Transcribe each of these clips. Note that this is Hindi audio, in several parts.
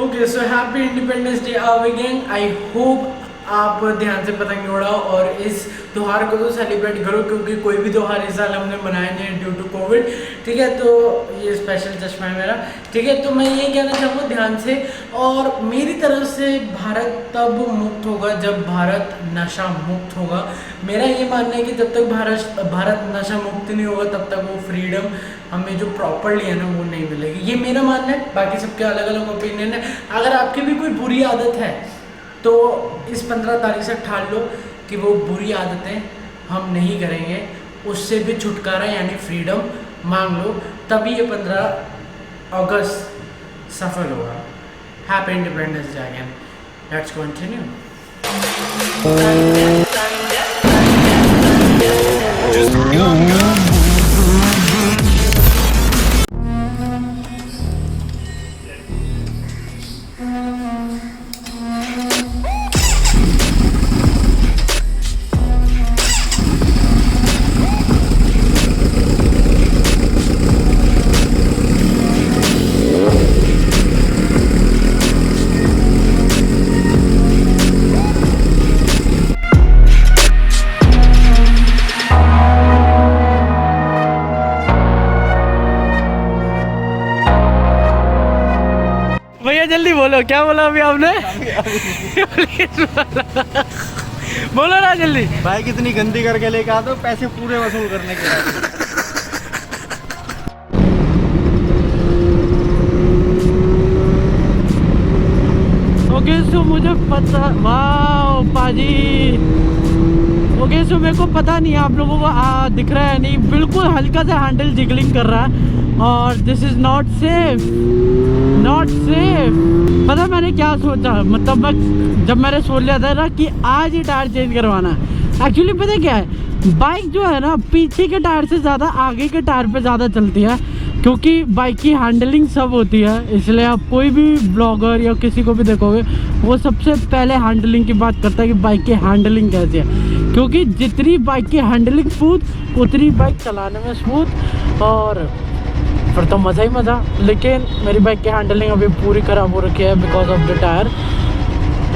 Okay so happy independence day again. I hope आप ध्यान से पतंग उड़ाओ और इस त्यौहार को तो सेलिब्रेट करो, क्योंकि कोई भी त्यौहार इस साल हमने मनाया नहीं है ड्यू टू कोविड। ठीक है, तो ये स्पेशल चश्मा है मेरा। ठीक है, तो मैं ये कहना चाहूँगा ध्यान से, और मेरी तरफ से भारत तब मुक्त होगा जब भारत नशा मुक्त होगा। मेरा ये मानना है कि जब तक भारत नशा मुक्त नहीं होगा तब तक वो फ्रीडम हमें जो प्रॉपरली है ना वो नहीं मिलेगी। ये मेरा मानना है, बाकी सबके अलग अलग ओपिनियन है। अगर आपकी भी कोई बुरी आदत है तो इस 15 तारीख से ठान लो कि वो बुरी आदतें हम नहीं करेंगे, उससे भी छुटकारा यानी फ्रीडम मांग लो, तभी ये 15 अगस्त सफल होगा। Happy independence day again. Let's continue. भैया जल्दी बोलो, क्या बोला अभी आपने? बोलो ना जल्दी। बाइक इतनी गंदी करके लेके आता हूँ पैसे पूरे वसूल करने के बाद। ओके सो मुझे पता, वाह पाजी। ओके सो मेरे को पता नहीं आप लोगों को दिख रहा है नहीं, बिल्कुल हल्का सा हैंडल जिगलिंग कर रहा है और this is not safe, not safe. पता मैंने क्या सोचा, मतलब जब मैंने सोच लिया था ना कि आज ही टायर चेंज करवाना है। एक्चुअली पता क्या है, बाइक जो है ना पीछे के टायर से ज़्यादा आगे के टायर पे ज़्यादा चलती है, क्योंकि बाइक की हैंडलिंग सब होती है। इसलिए आप कोई भी ब्लॉगर या किसी को भी देखोगे वो सबसे पहले हैंडलिंग की बात करता है कि बाइक की हैंडलिंग कैसी है, क्योंकि जितनी बाइक की हैंडलिंग स्मूथ उतनी बाइक चलाने में स्मूथ, और फिर तो मज़ा ही मज़ा। लेकिन मेरी बाइक की हैंडलिंग अभी पूरी ख़राब हो रखी है बिकॉज ऑफ द टायर।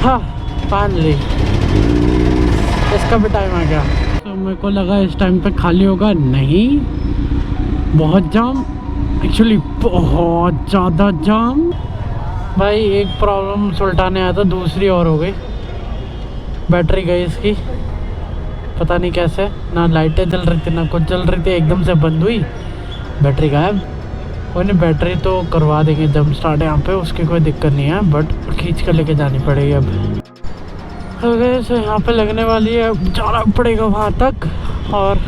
हाँ फाइनली इसका भी टाइम आ गया। तो मेरे को लगा इस टाइम पे खाली होगा, नहीं, बहुत जाम, एक्चुअली बहुत ज़्यादा जाम। भाई एक प्रॉब्लम सुलटाने आया था, दूसरी और हो गई। बैटरी गई इसकी, पता नहीं कैसे, ना लाइटें जल रही थी ना कुछ जल रही थी, एकदम से बंद हुई, बैटरी गायब। कोई नहीं, बैटरी तो करवा देंगे जब स्टार्ट यहाँ पे, उसकी कोई दिक्कत नहीं है, बट खींच कर लेके जानी पड़ेगी अब। ओके सो यहाँ पे लगने वाली है, जाना पड़ेगा वहाँ तक। और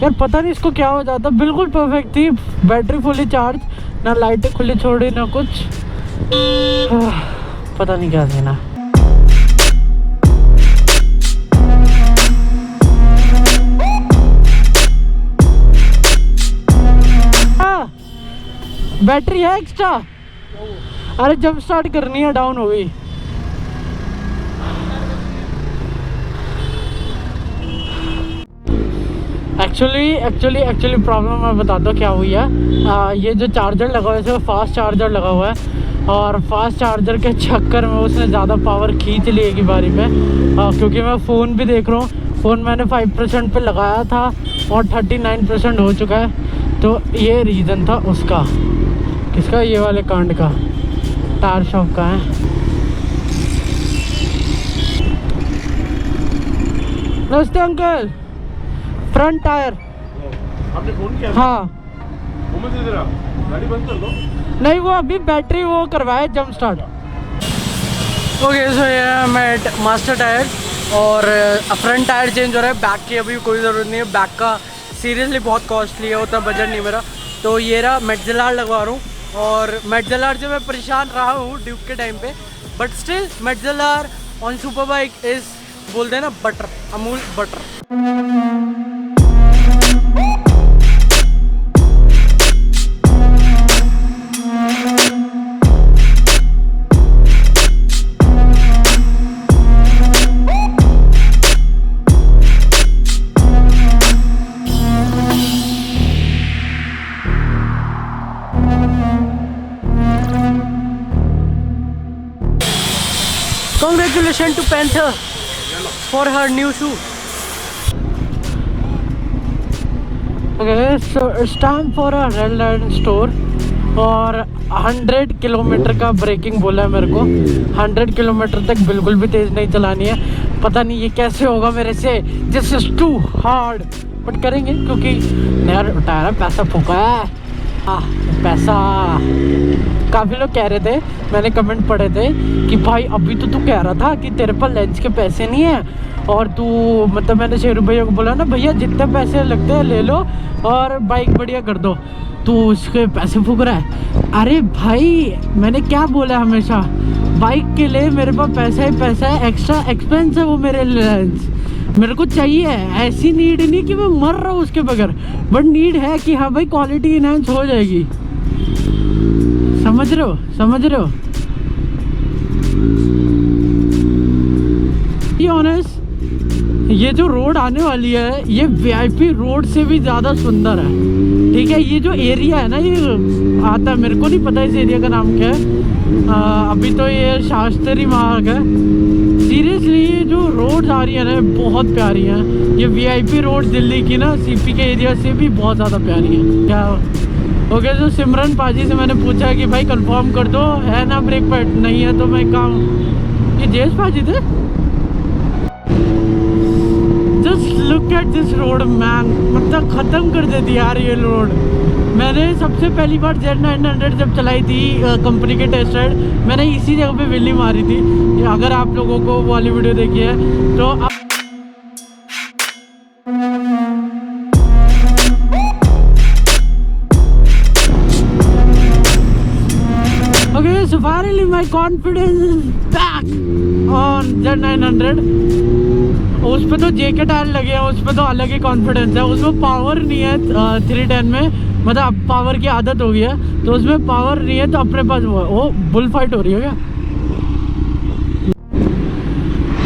यार पता नहीं इसको क्या हो जाता, बिल्कुल परफेक्ट थी, बैटरी फुली चार्ज, ना लाइटें खुली छोड़ी ना कुछ, पता नहीं क्या सीन है। बैटरी है एक्स्ट्रा, अरे जब स्टार्ट करनी है डाउन हो गई। एक्चुअली प्रॉब्लम मैं बताता हूँ क्या हुई है। ये जो चार्जर लगा हुआ है इसमें फास्ट चार्जर लगा हुआ है, और फास्ट चार्जर के चक्कर में उसने ज़्यादा पावर खींच ली एक ही बारी में। क्योंकि मैं फ़ोन भी देख रहा हूँ, फ़ोन मैंने 5% पे लगाया था और 39% हो चुका है, तो ये रीज़न था उसका। किसका? ये वाले कांड का, टायर शॉप का है। नमस्ते अंकल, फ्रंट टायर। आपने फोन किया? हाँ। गाड़ी बंद कर दो। नहीं, वो अभी बैटरी वो करवाया जंप स्टार्ट। ओके सो ये मैं मास्टर टायर, और फ्रंट टायर चेंज हो रहा है, बैक की अभी कोई ज़रूरत नहीं है, बैक का सीरियसली बहुत कॉस्टली है, उतना बजट नहीं मेरा। तो ये रहा मेटजेलार लगवा रहा हूँ, और मेटजेलार से मैं परेशान रहा हूँ ड्यूक के टाइम पे, but still Metzeler on super bike is, बोलते हैं ना butter, Amul butter. Congratulations to Panther for her new shoe. Okay, so it's time for a red light store. और 100 किलोमीटर का ब्रेकिंग बोला है मेरे को। 100 किलोमीटर तक बिल्कुल भी तेज़ नहीं चलानी है। पता नहीं ये कैसे होगा मेरे से, this is too hard, but करेंगे क्योंकि नया टायर है, पैसा फूका है। पैसा, काफ़ी लोग कह रहे थे, मैंने कमेंट पढ़े थे कि भाई अभी तो तू कह रहा था कि तेरे पास लेंस के पैसे नहीं है और तू, मतलब मैंने शेरू भैया को बोला ना, भैया जितने पैसे लगते हैं ले लो और बाइक बढ़िया कर दो, तू उसके पैसे फूक रहा है। अरे भाई मैंने क्या बोला, हमेशा बाइक के लिए मेरे पास पैसा ही पैसा है, एक्स्ट्रा एक्सपेंस है वो मेरे लेंस, मेरे को चाहिए। ऐसी नीड नहीं कि मैं मर रहा हूँ उसके बगैर, बट नीड है कि हाँ भाई क्वालिटी इनहेंस हो जाएगी। समझ रहे हो, समझ रहे हो? ये ऑनेस्ट, ये जो रोड आने वाली है ये वीआईपी रोड से भी ज़्यादा सुंदर है। ठीक है, ये जो एरिया है ना, ये आता है, मेरे को नहीं पता इस एरिया का नाम क्या है। अभी तो ये शास्त्री मार्ग है। सीरियसली ये जो रोड्स आ रही है ना बहुत प्यारी हैं। ये वीआईपी रोड दिल्ली की ना सीपी के एरिया से भी बहुत ज़्यादा प्यारी है। क्या ओके, तो सिमरन पाजी से मैंने पूछा कि भाई कंफर्म कर दो है ना ब्रेक पैड, नहीं है तो मैं काम, ये जेस पाजी थे। Just look at this road man, मतलब ख़त्म कर देती यार ये रोड। मैंने सबसे पहली बार Z900 जब चलाई थी कंपनी के टेस्ट राइड, मैंने इसी जगह पे विल्ली मारी थी। अगर आप लोगों को वो वाली वीडियो देखी है तो okay, so finally my confidence is back on Z900। उस पे तो जेके टायर लगे हैं, उस पे तो अलग ही कॉन्फिडेंस है। उसमें पावर नहीं है 310 में, मतलब पावर की आदत हो गई है तो उसमें पावर नहीं है, तो अपने पास वो बुल फाइट हो रही है क्या।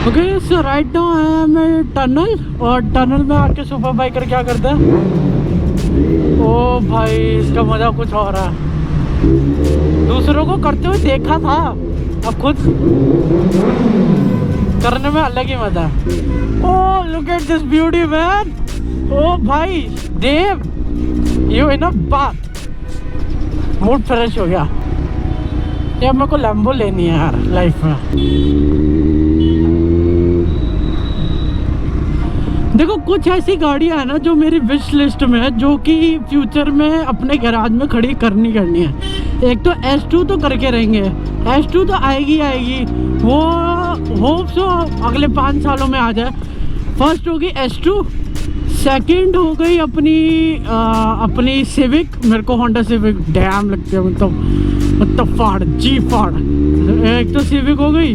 Okay, so right now I am in tunnel, और टनल में आके सुपर बाइकर क्या करते हैं, ओ भाई इसका मज़ा कुछ और है। दूसरों को करते हुए देखा था, अब खुद करने में अलग ही मजा है। Oh look at this beauty man, ओ भाई देव, यू इन अ बात, मूड फ्रेश हो गया। यार मेरे को लैम्बो लेनी है यार लाइफ में। देखो कुछ ऐसी गाड़ियाँ है ना जो मेरी विश लिस्ट में है, जो कि फ्यूचर में अपने गैराज में खड़ी करनी है। एक तो S2 तो करके रहेंगे, S2 तो आएगी, वो होप सो अगले 5 सालों में आ जाए। फर्स्ट होगी S2, सेकंड हो गई अपनी सिविक, मेरे को होंडा सिविक डैम लगती है, मतलब फाड़ जी फाड़। एक तो सिविक हो गई,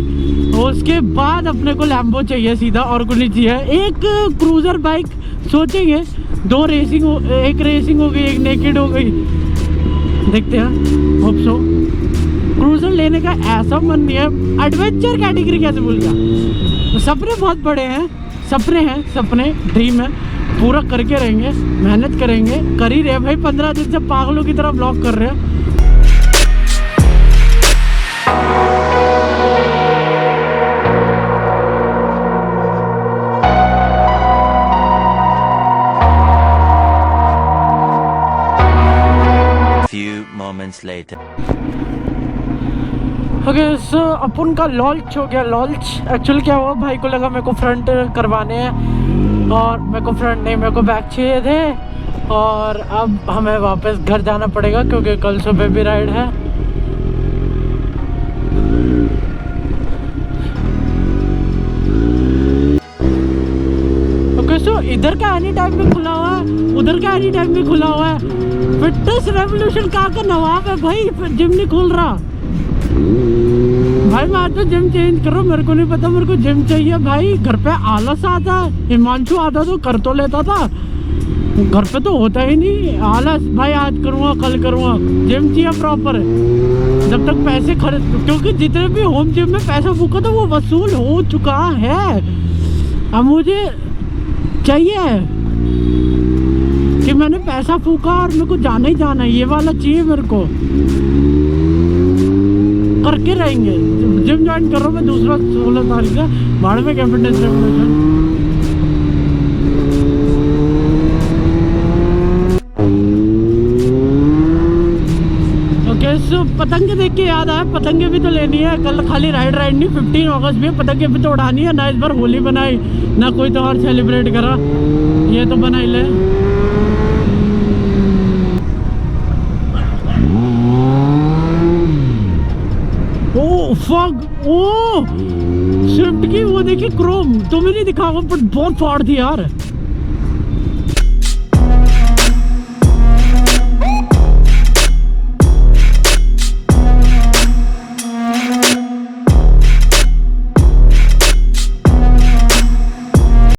उसके बाद अपने को लैम्बो चाहिए सीधा, और कुछ नहीं चाहिए। एक क्रूजर बाइक सोचेंगे, दो रेसिंग एक रेसिंग हो गई, एक नेकेड हो गई, देखते हैं होप सो। क्रूजर लेने का ऐसा मन नहीं है, एडवेंचर कैटेगरी कैसे भूल गया। सपने बहुत बड़े हैं, सपने ड्रीम है, पूरा करके रहेंगे, मेहनत करेंगे, कर ही रहे भाई। 15 दिन से पागलों की तरह ब्लॉग कर रहे हैं। ओके, सो अपन का लॉन्च हो गया। लॉन्च एक्चुअली क्या हुआ, भाई को लगा मेरे को फ्रंट करवाने हैं, और मेरे को फ्रंट नहीं, मेरे को बैक चाहिए थे। और अब हमें वापस घर जाना पड़ेगा क्योंकि कल सुबह भी राइड है। ओके, सो इधर का एनी टाइम में खुला हुआ है, उधर का एनी टाइम में खुला हुआ है। फिटनेस रेवोल्यूशन कहाँ का नवाब है भाई, जिम नहीं खुल रहा भाई। मैं आज तो जिम चेंज कर रहा हूँ, मेरे को नहीं पता मेरे को जिम चाहिए भाई। घर पे आलस आता है, हिमांशु आता तो कर तो लेता था, घर पे तो होता ही नहीं आलस भाई। आज करूँगा कल करूँगा, जिम चाहिए प्रॉपर, जब तक पैसे खर्च, क्योंकि जितने भी होम जिम में पैसा फूका था वो वसूल हो चुका है। अब मुझे चाहिए कि मैंने पैसा फूका और मेरे को जाना ही जाना है, ये वाला चाहिए मेरे को। करके रहेंगे। जिम ज्वाइन कर रहा हूँ मैं दूसरा 16 तारीख से, बाढ़ में कैपिटल रेवोल्यूशन। सो पतंगे देख के याद आया, पतंगे भी तो लेनी है। कल खाली राइड नहीं, 15 अगस्त भी पतंगे भी तो उड़ानी है ना। इस बार होली बनाई ना, कोई त्योहार सेलिब्रेट करा, ये तो बनाई ले। ओ फक, ओ स्विफ्ट की वो देखिए क्रोम, तुम्हें नहीं दिखा, बट बहुत फाड़ थी यार।